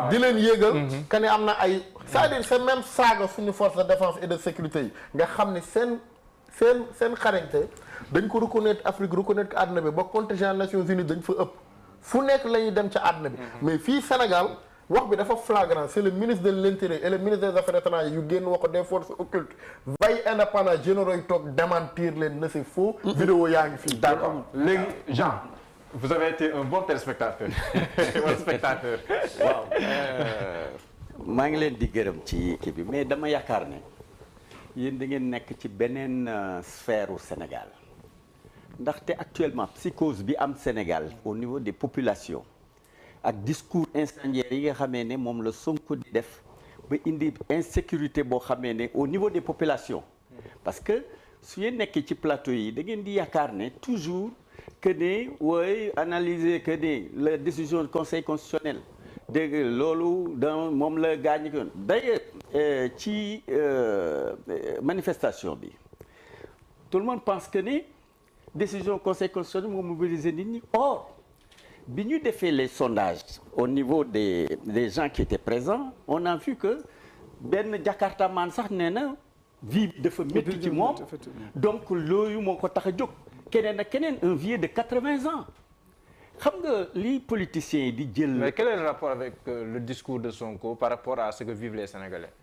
di leen yéegal que ne am na ay c'est-à-dire c'est même saaga suñu force de défense et de sécurité yi nga xam ne seen xarañte dañ ko reconnaître Afrique reconnaître ko àdduna bi ba contingent Nations Unies dañ fa ëpp fu nekk la ñuy dem ca àdduna bi mais fii Sénégal wax bi dafa flagrant c'est le ministre de l'Intérieur et le ministre des Affaires étrangères yu génn wax ko des forces occultes veille indépendant généraux yi toog démentir leen ne c'est faux vidéo yaa ngi fii d'accord léegi Jean vous avez été un bon téléspectateur wala spectateur waaw maa ngi leen di gërëm ci kii bi mais dama yaakaar ne yéen da ngeen nekk ci beneen sphère u Sénégal ndaxte actuellement psychose bi am Sénégal au niveau des populations ak discours incendiaire yi nga xamee ne moom la Sonko di def ba indi insécurité boo xamee ne au niveau des populations parce que su ngeen nekkee ci plateau yi da ngeen di yaakaar ne toujours que ne wooy analyser que ne la décision du Conseil constitutionnel dégg loolu dans moom la gaañ ko d'ailleurs ci manifestation bi tout le monde pense que ne décision Conseil constitutionnel moo mobiliser nit ñi or bi ñu defee les sondages au niveau des gens qui étaient présents on a vu que benn Jakarta man sax nee na vie dafa métti ci moom donc loolu moo ko tax a jóg keneen ak keneen un vieux de 80 ans xam nga li politiciens yi di jël. Mais quel est le rapport avec le discours de Sonko par rapport à ce que vivent les Sénégalais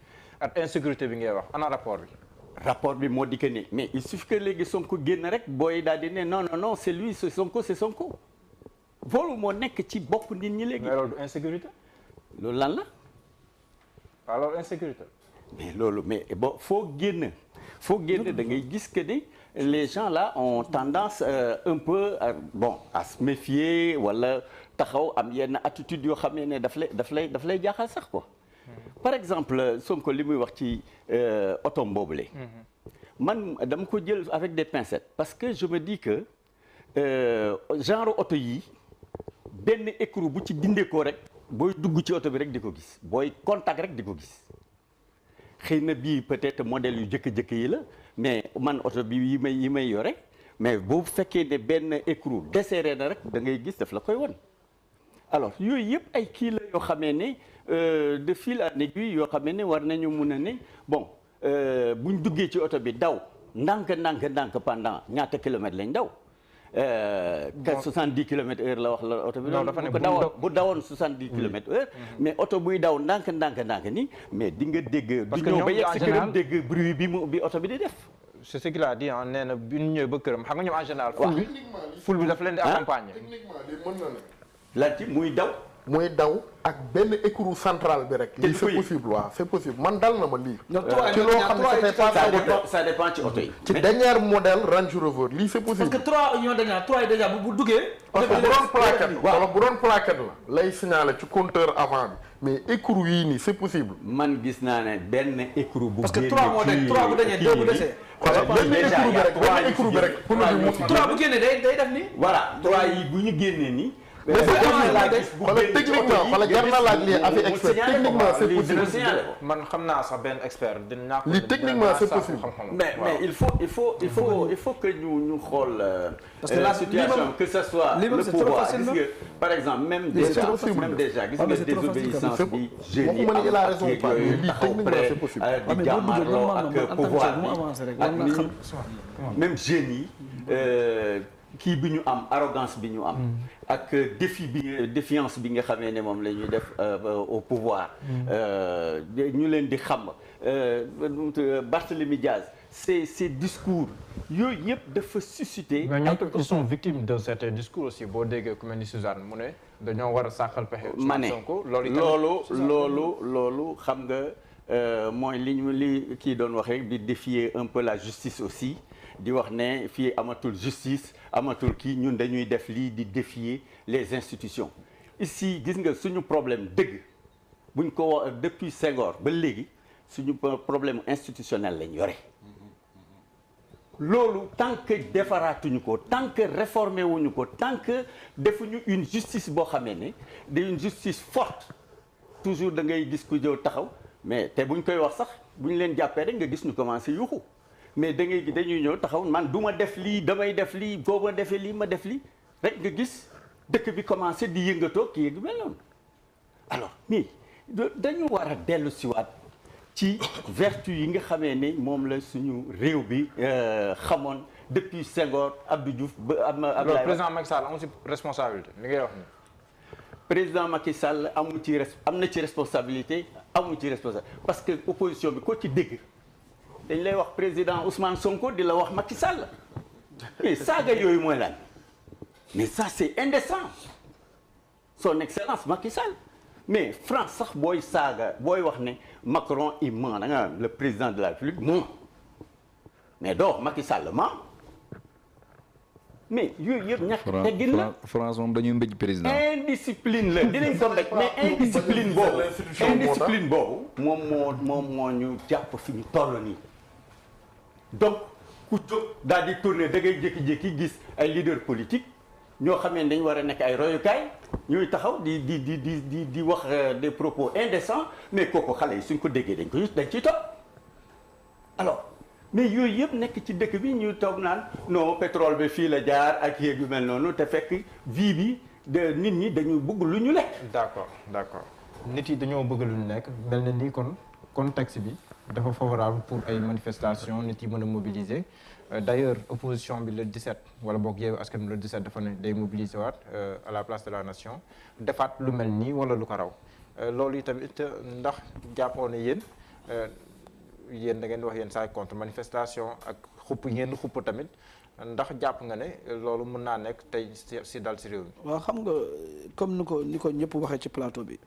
ak insécurité bi ngay wax ana rapport bi. rapport bi moo di que ni mais il suffit que léegi Sonko génn rek booy daal di ne non non non c'est lui c'est Sonko c'est Sonko loolu moo nekk ci bopp nit ñi léegi. mais loolu du insécurité. loolu lan la. alors insécurité. mais loolu mais bon foo génn da ngay gis que ni les gens là ont tendance un peu à se méfier wala taxaw am yenn attitude yoo xam ne daf lay jaaxal sax quoi. par exemple Sonko li muy wax ci otom boobule. man dama ko jël avec des pincettes parce que je me dis que genre oto yi benn écrou bu ci dindeekoo rek booy dugg ci oto bi rek di ko gis booy contact rek di ko gis xëy na bii peut-être modèle yu jëkk-jëkk yi la mais man oto bi yi may yore mais boo fekkee ne benn écrou desserré na rek da ngay gis daf la koy won alors yooyu yëpp ay kii la yoo xamee ne de fil en aiguille yoo xamee ne war nañu mun a ne bon buñ duggee ci oto bi daw ndànk pendant ñaata kilomètres lañ daw. 70 kilomètres heure la wax la oto bi. non dafa ne bu dawoon 70 kilomètres heure. mais oto buy daw ndànk ni mais di nga dégg. parce que ñëw ñoom ba yegg si en général këram dégg bruit bi oto bi di def. c'est ce qu'il a dit ah nee na bi ñu ñëwee ba këram xam nga ñoom en général. ful bi dafa leen di accompagner. techniquement li mën na ne. lan ci muy daw ak benn écrou central bi rek. lii c'est possible waaw c'est possible man dal na ma lii. ci loo xam ne c'était pas ça dépend ci oto yi. ci dernier modèle Range Rover lii c'est possible. parce que 3 ñoo dañaa 3 yi déjà bu duggee. parce que bu doon plaquette wala bu doon plaquette la lay signaler ci compteur avant bi mais écrou yii nii c'est possible. man gis naa ne benn écrou bu. parce que 3 moo dañ 3 bu dañee 2 bu desee. voilà benn écrou bi rek pour ñu mu 3 bu génnee day def nii. voilà 3 yi bu ñu génnee nii. mais techniquement wala jar na laaj lii avec expert techniquement c'est possible. man xam naa sax benn expert dina lii techniquement c'est possible. mais il faut que ñu xool. parce que la situation que ce soit le pouvoir gis nga par exemple même déjà gis nga désobéissance bi jeunes yi am ak yooyu taxaw prêt di jàmmarloo ak pouvoir bi ak nit ñi même jeunes yi kii bi ñu am arrogance bi ñu am ak défiance bi nga xamee ne moom la ñuy def au pouvoir ñu leen di xam Barthélémy Diaz ces discours yooyu yëpp dafa susciter. mais ñoom ils sont victimes de certains discours aussi boo déggee ku mel ni Suzanne mu ne dañoo war a sàqal pexe. ma ne loolu xam nga mooy li kii doon wax rek di défier un peu la justice aussi di wax ne fii amatul justice amatul kii ñun dañuy def lii di défier les institutions ici gis nga suñu problème dëgg buñ ko wax depuis Senghor ba léegi suñu problème institutionnel lañ yore loolu tant que defaraatuñu ko tant que réformé wuñu ko tant que defuñu une justice boo xamee ne di une justice forte toujours da ngay gis ku jëw taxaw mais te buñ koy wax sax buñ leen jàppee rek nga gis ñu commencé yuuxu mais dañuy ñëw taxaw man du ma def lii damay def lii boo ma defee lii ma def lii rek nga gis dëkk bi commencé di yëngatoo kii gu mel noonu alors mais dañu war a dellu siwaat ci vertu yi nga xamee ne moom la suñu réew bi xamoon depuis Senghor Abdou Diouf ba Abdoulaye Wade. président Macky Sall amu ci responsabilité li ngay wax ni président Macky Sall am na ci responsabilité amu ci responsabilité parce que opposition bi ko ci dégg dañ lay wax président Ousmane Sonko di la wax Macky Sall mais saaga yooyu mooy lan mais ça c'est indécent son excellence Macky Sall mais France sax booy saaga booy wax ne Macron il ment da nga le président de la République ment mais doo Macky Sall ment mais yooyu yëpp ñàkk teggin la France moom dañuy mbéj président. indiscipline la dinañ ko mbéj mais indiscipline boobu moom moo ñu jàpp fi ñu toll nii donc ku jóg daal di tourner da ngay jékki-jékki gis ay leader politique ñoo xam ne dañu war a nekk ay royukaay ñuy taxaw di wax des propos indécents mais kooku xale yi suñ ko déggee dañ ciy topp alors mais yooyu yëpp nekk ci dëkk bi ñu toog naan non pétrole bi fii la jaar ak yéeg yu mel noonu te fekk vie bi de nit ñi dañu bëgg lu ñu lekk. d'accord nit yi dañoo bëgg lu ñu lekk mel na ni kon contexte bi dafa favorable pour ay manifestations nit yi mën a mobiliser d'ailleurs opposition bi le 17 wala boog Yewwi Askan Wi le 17 dafa ne day mobiliser waat à la place de la nation defaat lu mel nii wala lu ko raw loolu yi tamit ndax jàppoo ne yéen da ngeen di wax yéen saa contre manifestation ak xupp ngeen xupp tamit ndax jàpp nga ne loolu mën naa nekk tey si dal si réew mi. waaw xam nga comme ni ko ñëpp waxee ci plateau bi